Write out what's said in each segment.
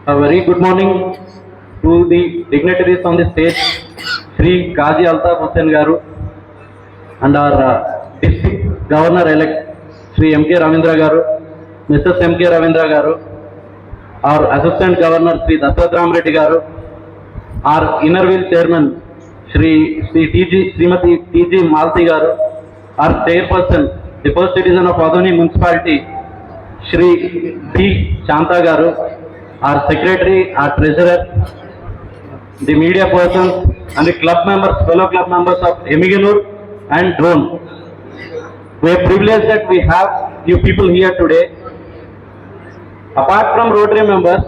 A very good morning to the dignitaries on the stage, Sri Qazi Altaf Hussain Garu, and our District Governor-elect, Sri M.K. Ravindra Garu, Mrs. M.K. Ravindra Garu, our Assistant Governor, Sri Dasarath Ram Reddy Garu, our Inner Wheel Chairman, Srimati T.G. Malti Garu, our Chairperson, the first citizen of Adoni Municipality, Shri D. Shanta Garu, our Secretary, our Treasurer, the media persons, and the club members, fellow club members of Emiganur and Drone. We are privileged that we have you people here today. Apart from Rotary members,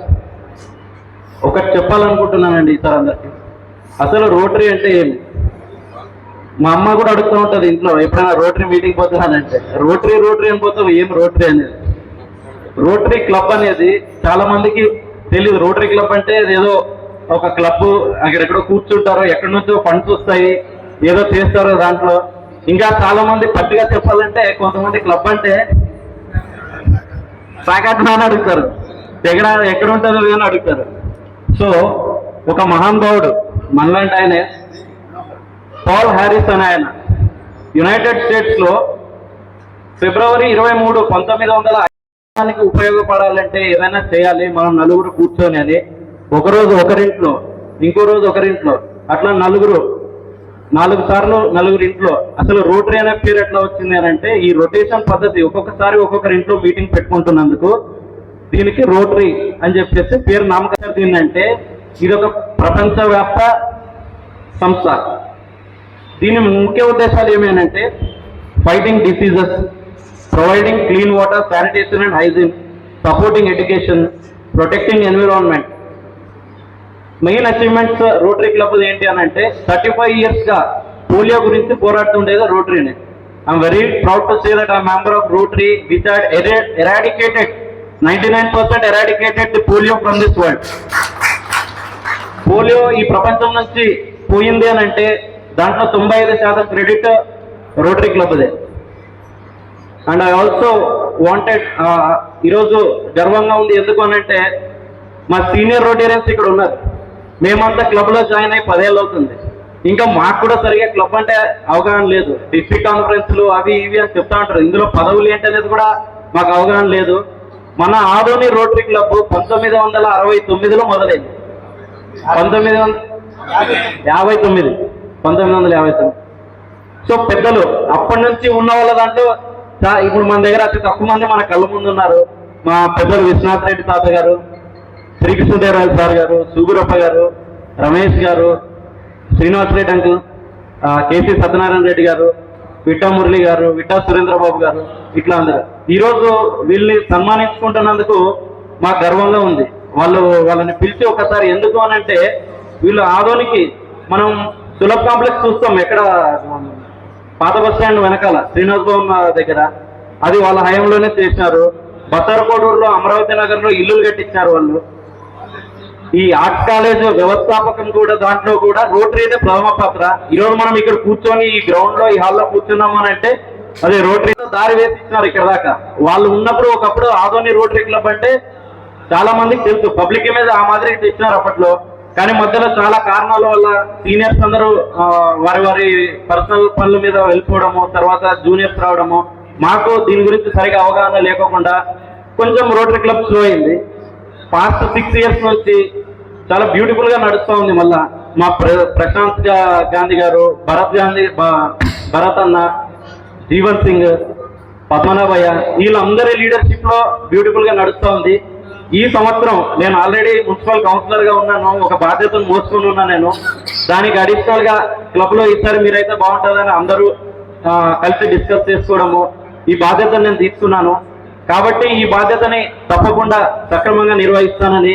ఒకటి చెప్పాలనుకుంటున్నానండి sir అందరికి. అసలు rotary అంటే ఏమి? మా అమ్మ కూడా అడుగుతూ ఉంటుంది ఇంట్లో, ఎప్పుడైనా రోటరీ మీటింగ్ పోతున్నానంటే రోటరీ అని పోతావు, ఏం రోటరీ అనేది? రోటరీ క్లబ్ అనేది చాలా మందికి తెలియదు. రోటరీ క్లబ్ అంటే ఏదో ఒక క్లబ్, అక్కడెక్కడో కూర్చుంటారో, ఎక్కడి నుంచో ఫండ్స్ వస్తాయి, ఏదో చేస్తారో దాంట్లో. ఇంకా చాలా మంది పట్టిగా చెప్పాలంటే కొంతమంది క్లబ్ అంటే ప్యాకెట్ అని అడుగుతారు, ఎక్కడ ఉంటుందో అని అడుగుతారు. సో ఒక మహానుభావుడు మనలాంటి ఆయన పాల్ హ్యారిస్ అని ఆయన యునైటెడ్ స్టేట్స్లో ఫిబ్రవరి 23, 1905 ఉపయోగపడాలంటే ఏదైనా చేయాలి మనం నలుగురు కూర్చొని అని, ఒకరోజు ఒకరింట్లో, ఇంకో రోజు ఒకరింట్లో, అట్లా 4 సార్లు నలుగురు ఇంట్లో. అసలు రోటరీ అనే పేరు ఎట్లా వచ్చింది అని అంటే ఈ రొటేషన్ పద్ధతి, ఒక్కొక్కసారి ఒక్కొక్కరి ఇంట్లో మీటింగ్ పెట్టుకుంటున్నందుకు దీనికి రోటరీ అని చెప్పేసి పేరు నామకరణం దీన్నంటే ఇది ఒక ప్రపంచవ్యాప్త సంస్థ. దీని ముఖ్య ఉద్దేశాలు ఏమేనంటే fighting diseases, providing clean water, sanitation and hygiene, supporting education, protecting environment. Main achievements rotary club ఏంటి అని అంటే 35 yearsగా పోలియో గురించి పోరాడుతుండేది రోటరీనే. I'm very proud to say that I member of rotary which had eradicated 99% eradicated the polio from this world. Polio ఈ ప్రపంచం నుంచి పోయింది అని అంటే దాంట్లో 95% క్రెడిట్ రోటరీ క్లబ్దే. అండ్ ఐ ఆల్సో వాంటెడ్, ఈరోజు గర్వంగా ఉంది ఎందుకు అని అంటే మా సీనియర్ రోటేరియన్స్ ఇక్కడ ఉన్నారు. మేమంతా క్లబ్లో జాయిన్ అయ్యి 10 ఏళ్ళు అవుతుంది. ఇంకా మాకు కూడా సరిగా క్లబ్ అంటే అవగాహన లేదు. డిస్ట్రిక్ట్ కాన్ఫరెన్స్లు అవి ఇవి అని చెప్తా ఉంటారు, ఇందులో పదవులు ఏంటనేది కూడా మాకు అవగాహన లేదు. మన ఆదోని రోటరీ క్లబ్ 1969లో మొదలైంది. 1959. సో పెద్దలు అప్పటి నుంచి ఉన్న వాళ్ళ దాంట్లో ఇప్పుడు మన దగ్గర అతి తక్కువ మంది మన కళ్ళ ముందు ఉన్నారు. మా పెద్దలు విశ్వనాథ్ రెడ్డి తాత గారు, శ్రీకృష్ణదేవరాయలు సార్ గారు, సూగురప్ప గారు, రమేష్ గారు, శ్రీనివాస్ రెడ్డి అంకుల్, కేసీ సత్యనారాయణ రెడ్డి గారు, విట్టా మురళి గారు, విట్టా సురేంద్రబాబు గారు, ఇట్లా అందరు. ఈరోజు వీళ్ళని సన్మానించుకుంటున్నందుకు మాకు గర్వంగా ఉంది. వాళ్ళని పిలిచి ఒకసారి ఎందుకు అని అంటే వీళ్ళు ఆదోనికి మనం సులభ్ కాంప్లెక్స్ చూస్తాం ఎక్కడ, పాత బస్ స్టాండ్ వెనకాల శ్రీనివాస్ భవన్ దగ్గర, అది వాళ్ళ హయాంలోనే చేసినారు. బత్తరకోడూరులో, అమరావతి నగర్లో ఇల్లులు కట్టించారు వాళ్ళు. ఈ ఆర్ట్స్ కాలేజ్ వ్యవస్థాపకం కూడా దాంట్లో కూడా రోటరీనే ప్రథమ పాత్ర. ఈరోజు మనం ఇక్కడ కూర్చొని ఈ గ్రౌండ్ లో, ఈ హాల్లో కూర్చున్నాము అని అంటే అదే రోటరీతో దారి వేసిస్తున్నారు ఇక్కడ దాకా. వాళ్ళు ఉన్నప్పుడు ఒకప్పుడు ఆదోని రోటరీ క్లబ్ అంటే చాలా మందికి తెలుసు, పబ్లిక్ ఇమేజ్ ఆ మాదిరి తెచ్చినారు అప్పట్లో. కానీ మధ్యలో చాలా కారణాల వల్ల సీనియర్స్ అందరూ వారి పర్సనల్ పనుల మీద వెళ్ళిపోవడము, తర్వాత జూనియర్స్ రావడము, మాకు దీని గురించి సరిగా అవగాహన లేకోకుండా కొంచెం రోటరీ క్లబ్ స్లో అయింది. పాస్ట్ 6 years నుంచి చాలా బ్యూటిఫుల్ గా నడుస్తూ ఉంది. మళ్ళా మా ప్రశాంత్ గాంధీ గారు, భరత్ అన్న, జీవన్ సింగ్, పద్మనాభయ్య, వీళ్ళందరి లీడర్షిప్ లో బ్యూటిఫుల్ గా నడుస్తూ ఉంది. ఈ సంవత్సరం నేను ఆల్రెడీ మున్సిపల్ కౌన్సిలర్ గా ఉన్నాను, ఒక బాధ్యతను మోసుకుని ఉన్నా నేను. దానికి అడిషనల్ గా క్లబ్ లో ఈసారి మీరైతే బాగుంటుందని అందరూ కలిసి డిస్కస్ చేసుకోవడము, ఈ బాధ్యతను నేను తీసుకున్నాను. కాబట్టి ఈ బాధ్యతని తప్పకుండా సక్రమంగా నిర్వహిస్తానని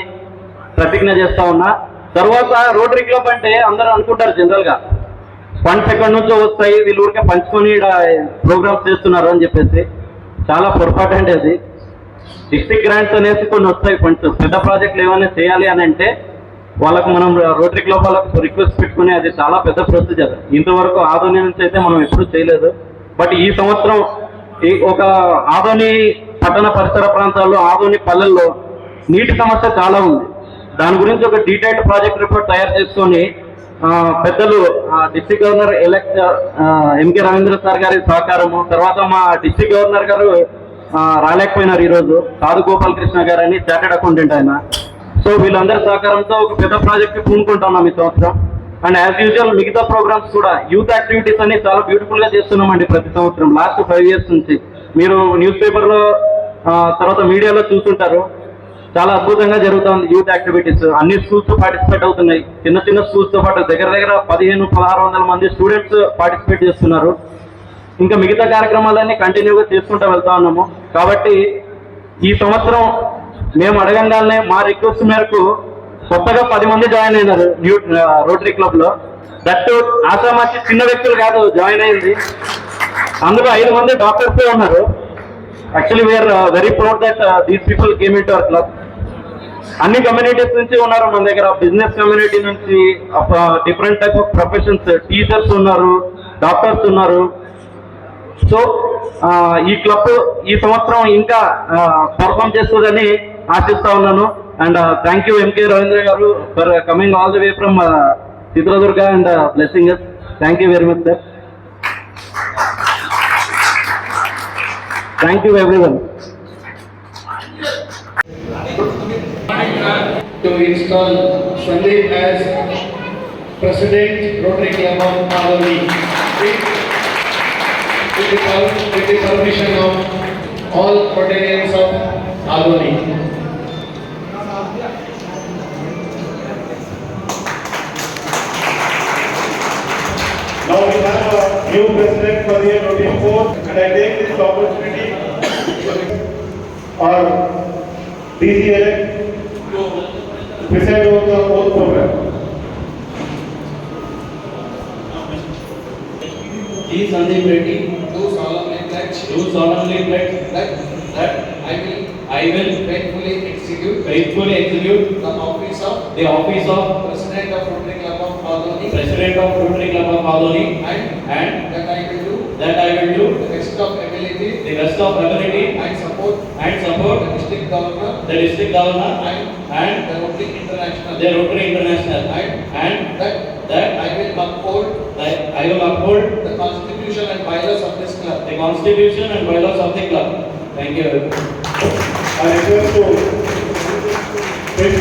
ప్రతిజ్ఞ చేస్తా ఉన్నా. తర్వాత రోటరీ క్లబ్ అంటే అందరూ అనుకుంటారు జనరల్ గా ఫండ్స్ ఎక్కడి నుంచో వస్తాయి, వీళ్ళు ఊరికే పంచుకొని ప్రోగ్రామ్స్ చేస్తున్నారు అని చెప్పేసి. చాలా పొరపాటు అంటే అది. డిస్ట్రిక్ట్ గ్రాంట్స్ అనేసి కొన్ని వస్తాయి ఫండ్స్, పెద్ద ప్రాజెక్టులు ఏమైనా చేయాలి అని అంటే వాళ్ళకు మనం రోటరీ క్లబ్ వాళ్ళకు రిక్వెస్ట్ పెట్టుకుని, అది చాలా పెద్ద ప్రొసీజర్. ఇంతవరకు ఆదోని నుంచి అయితే మనం ఎప్పుడూ చేయలేదు. బట్ ఈ సంవత్సరం ఒక ఆదోని పట్టణ పరిసర ప్రాంతాల్లో, ఆదోని పల్లెల్లో నీటి సమస్య చాలా ఉంది. దాని గురించి ఒక డీటెయిల్డ్ ప్రాజెక్ట్ రిపోర్ట్ తయారు చేసుకొని పెద్దలు district governor elect M K Ravindra sir గారి సహకారము, తర్వాత మా డిస్ట్రిక్ట్ గవర్నర్ గారు రాలేకపోయినారు ఈరోజు, సాధు గోపాల్ కృష్ణ గారు అని చార్టెడ్ అకౌంటెంట్ ఆయన. సో వీళ్ళందరి సహకారంతో ఒక పెద్ద ప్రాజెక్ట్ పూనుకుంటున్నాం ఈ సంవత్సరం. అండ్ యాజ్ యూజువల్ మిగతా ప్రోగ్రామ్స్ కూడా యూత్ యాక్టివిటీస్ అని చాలా బ్యూటిఫుల్ గా చేస్తున్నామండి ప్రతి సంవత్సరం లాస్ట్ 5 years నుంచి. మీరు న్యూస్ పేపర్లో తర్వాత మీడియాలో చూస్తుంటారు, చాలా అద్భుతంగా జరుగుతుంది యూత్ యాక్టివిటీస్. అన్ని స్కూల్స్ పార్టిసిపేట్ అవుతున్నాయి, చిన్న చిన్న స్కూల్స్ తో పాటు దగ్గర 1500-1600 మంది స్టూడెంట్స్ పార్టిసిపేట్ చేస్తున్నారు. ఇంకా మిగతా కార్యక్రమాలన్నీ కంటిన్యూగా చేసుకుంటూ వెళ్తా ఉన్నాము. కాబట్టి ఈ సంవత్సరం మేము అడగంగానే మా రిక్వెస్ట్ మేరకు కొత్తగా 10 మంది జాయిన్ అయినారు రోటరీ క్లబ్ లో. దట్ ఆశామాచి చిన్న వ్యక్తులు కాదు జాయిన్ అయింది, అందులో 5 మంది డాక్టర్సే ఉన్నారు. Actually we are very proud that these people came in to our club. అన్ని కమ్యూనిటీస్ నుంచి ఉన్నారు మన దగ్గర, బిజినెస్ కమ్యూనిటీ నుంచి, different type of professions, teachers ఉన్నారు, డాక్టర్స్ ఉన్నారు. సో ఈ క్లబ్ ఈ సంవత్సరం ఇంకా పర్ఫామ్ చేస్తుందని ఆశిస్తా ఉన్నాను. And thank you M K Ravindra garu for coming all the way from Chitradurga and blessing us. Thank you very much sir. Thank you everyone. To install Sandeep as President Rotary Club of Maloni with the permission of all Rotarians of Maloni. Now we have a new president for the Rotary Force, and I take this opportunity or DC elect to present over the whole program. He Sandeep Reddy do solemnly pledge that I will faithfully execute the office of President of Rotary Club of Maloni, and that I will do the best of ability and support the district governor and the Rotary International, and that I will uphold the constitution and bylaws of this club. Thank you. I request to take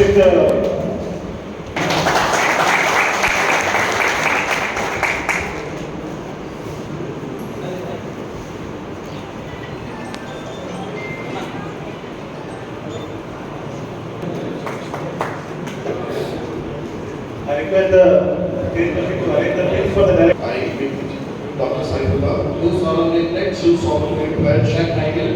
with the state committee to arrange the things for the direct. I, Dr. Saifullah, Do solemnly pledge that I will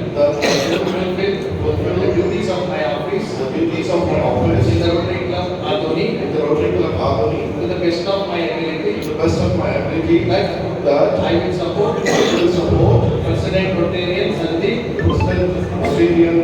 fulfill the duties of my office the duties of my office in the Rotary Club Maloni in the Rotary Club Maloni to the best of my ability, to the best of my ability, that I will support I will support President Rotarian Sandeep President Rotarian